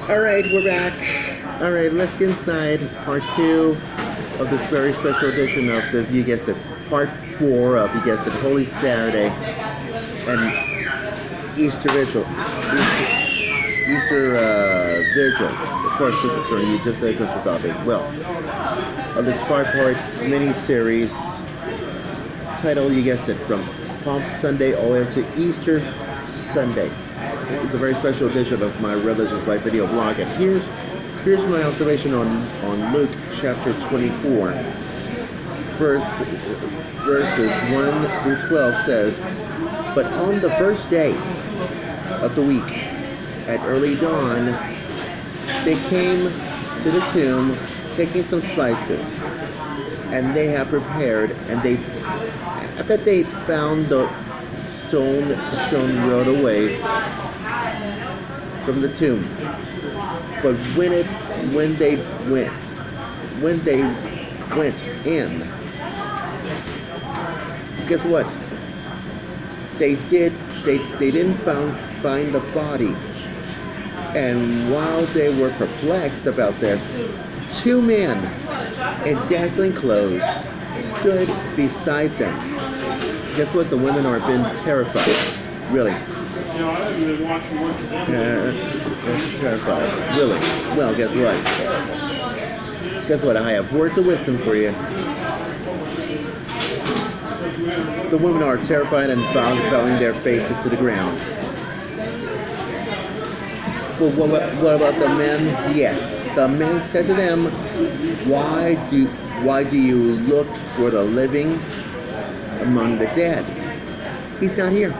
All right, we're back. All right, let's get inside part two of this very special edition of the, you guessed it, part four of, you guessed it, Holy Saturday and Easter Vigil. Easter Vigil, as far as we're concerned, you just said just about it. Well, of this five-part mini-series title, you guessed it, from Palm Sunday all the way up to Easter Sunday. It's a very special edition of my Religious Life video blog, and here's my observation on Luke chapter 24. Verses 1 through 12 says, "But on the first day of the week, at early dawn, they came to the tomb, taking some spices, and they have prepared, and I bet they found the stone rolled away from the tomb. But when they went in, guess what? They didn't find the body. And while they were perplexed about this, two men in dazzling clothes stood beside them." Guess what? The women are been terrified. Really. Terrified. Really. Well, guess what? Guess what? I have words of wisdom for you. The women are terrified and bowing their faces to the ground. Well, what about the men? Yes, the men said to them, why do you look for the living among the dead? He's not here,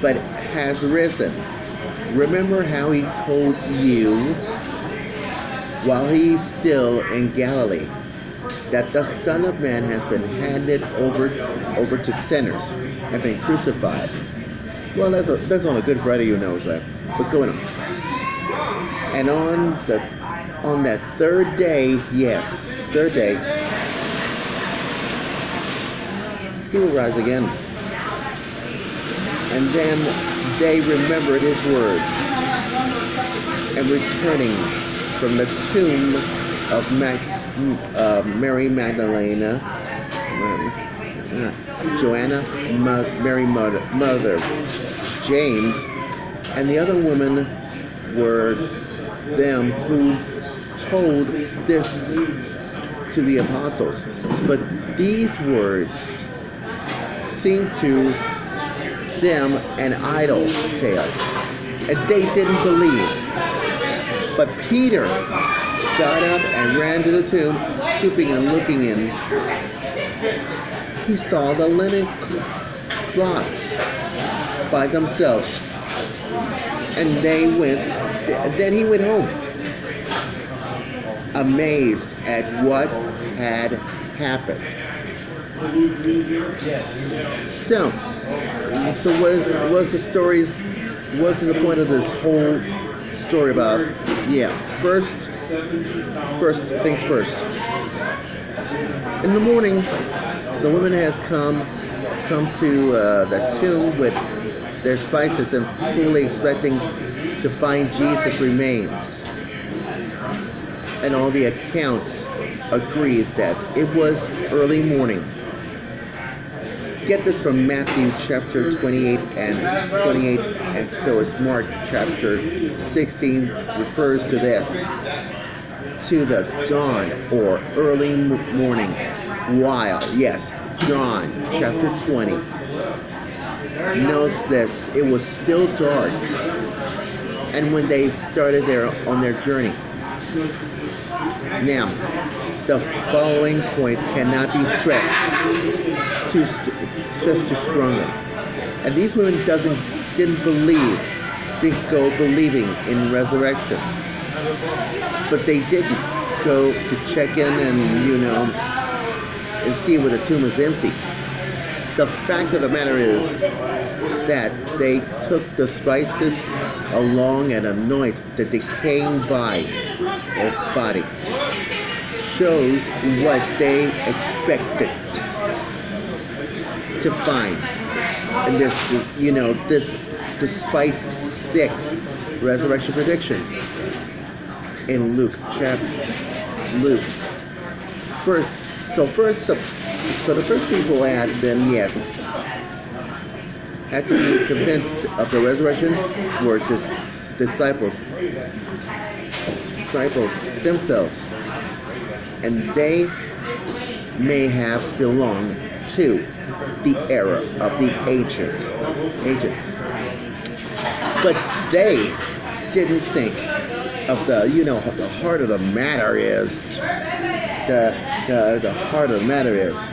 but has risen. Remember how he told you while he's still in Galilee that the Son of Man has been handed over to sinners and been crucified. Well, that's on a Good Friday, you know that. But going on. And on that third day, yes, third day, he will rise again. And then they remembered his words, and returning from the tomb of Mary Magdalene, Joanna, Mary mother, James, and the other women were them who told this to the apostles. But these words seemed to them an idle tale, and they didn't believe. But Peter got up and ran to the tomb, stooping and looking in. He saw the linen cloths by themselves, and then he went home, amazed at what had happened. So what's the stories? What's the point of this whole story about? Yeah, first things first. In the morning, the woman has come to the tomb with their spices and fully expecting to find Jesus' remains. And all the accounts agreed that it was early morning. Get this from Matthew chapter 28, and so is Mark chapter 16 refers to this, to the dawn or early morning, while, yes, John chapter 20 knows this, it was still dark, and when they started on their journey. Now, the following point cannot be stressed too strongly. And these women didn't go believing in resurrection. But they didn't go to check in and see where the tomb is empty. The fact of the matter is that they took the spices along and anoint the decaying body. Shows what they expected to find. And this despite 6 resurrection predictions in Luke chapter. Luke. The first people had been, yes, had to be convinced of the resurrection were disciples themselves, and they may have belonged to the era of the agents, but they didn't think of the heart of the matter is the heart of the matter is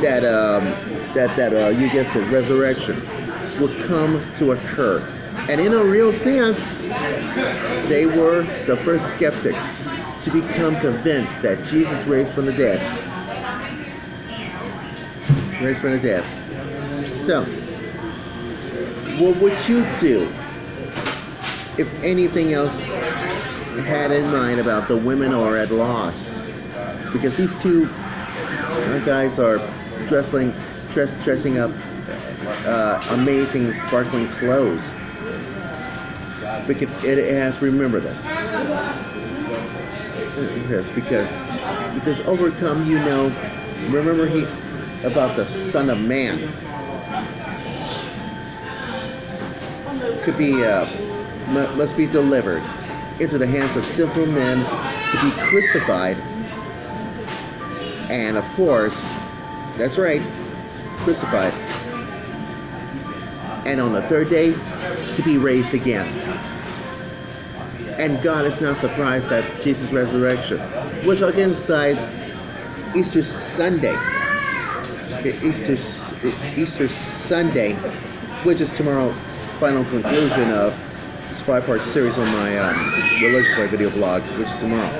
that you guessed the resurrection would come to occur. And in a real sense, they were the first skeptics to become convinced that Jesus raised from the dead. So, what would you do if anything else had in mind about the women are at loss? Because these two guys are dressing up amazing sparkling clothes. It has, remember this. Yes, because overcome, remember about the Son of Man. Could be, must be delivered into the hands of sinful men to be crucified. And of course, that's right, crucified. And on the 3rd day, to be raised again. And God is not surprised at Jesus' resurrection, which again inside Easter Sunday, which is tomorrow, final conclusion of this 5-part series on my Religious Life video blog, which is tomorrow.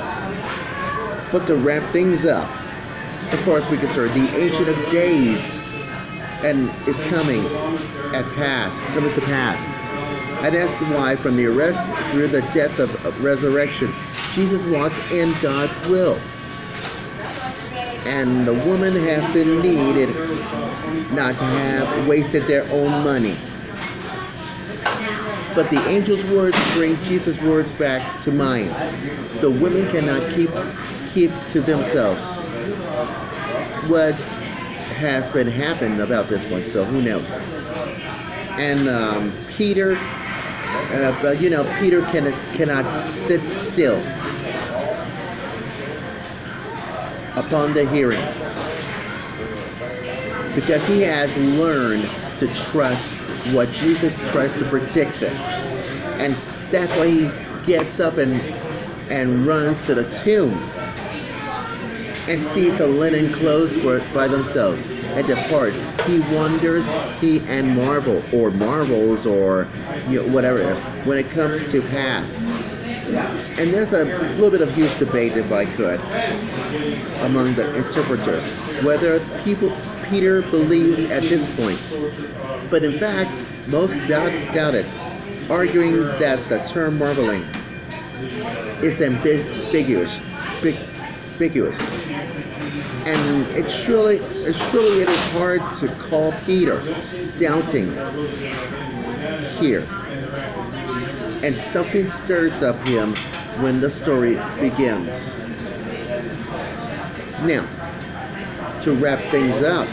But to wrap things up, as far as we concern, the Ancient of Days and is coming to pass. And that's why from the arrest through the death of resurrection, Jesus walked in God's will. And the woman has been needed not to have wasted their own money. But the angel's words bring Jesus' words back to mind. The women cannot keep to themselves what has been happening about this one, so who knows? And Peter, Peter cannot sit still upon the hearing, because he has learned to trust what Jesus tries to predict us, and that's why he gets up and runs to the tomb and sees the linen clothes by themselves and departs. He wonders, and marvels, or whatever it is, when it comes to pass. And there's a little bit of huge debate, if I could, among the interpreters, whether Peter believes at this point. But in fact, most doubt it, arguing that the term marveling is ambiguous. And it is hard to call Peter doubting here. And something stirs up him when the story begins. Now, to wrap things up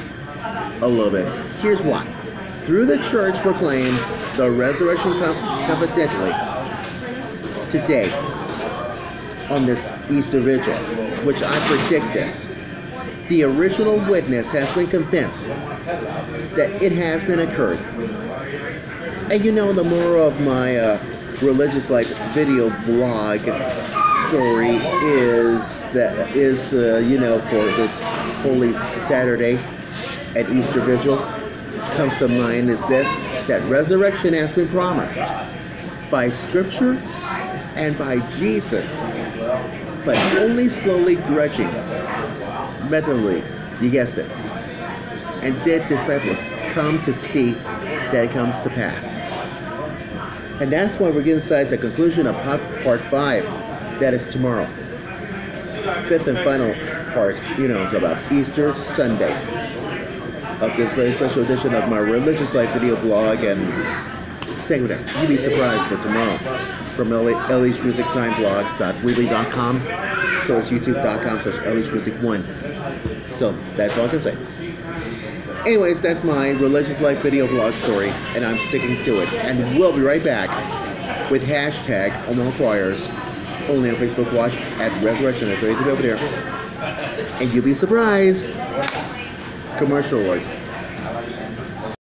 a little bit, here's why. Through the church proclaims the resurrection confidently today on this Easter Vigil, which I predict this. The original witness has been convinced that it has been occurred. And the moral of my Religious Life video blog story is for this Holy Saturday at Easter Vigil comes to mind is this, that resurrection has been promised by Scripture and by Jesus, but only slowly, grudging, mentally, you guessed it. And did disciples come to see that it comes to pass? And that's why we're getting inside the conclusion of part 5, that is tomorrow. 5th and final part, it's about Easter Sunday. of this very special edition of my Religious Life video blog, and take it down. You'd be surprised for tomorrow from lhmusictimeblog.weebly.com. So it's youtube.com/lhmusic1. So that's all I can say. Anyways, that's my Religious Life video blog story, and I'm sticking to it. And we'll be right back with hashtag Omaha Choirs, only on Facebook Watch at Resurrection. It's right over there. And you'll be surprised. Commercial alert.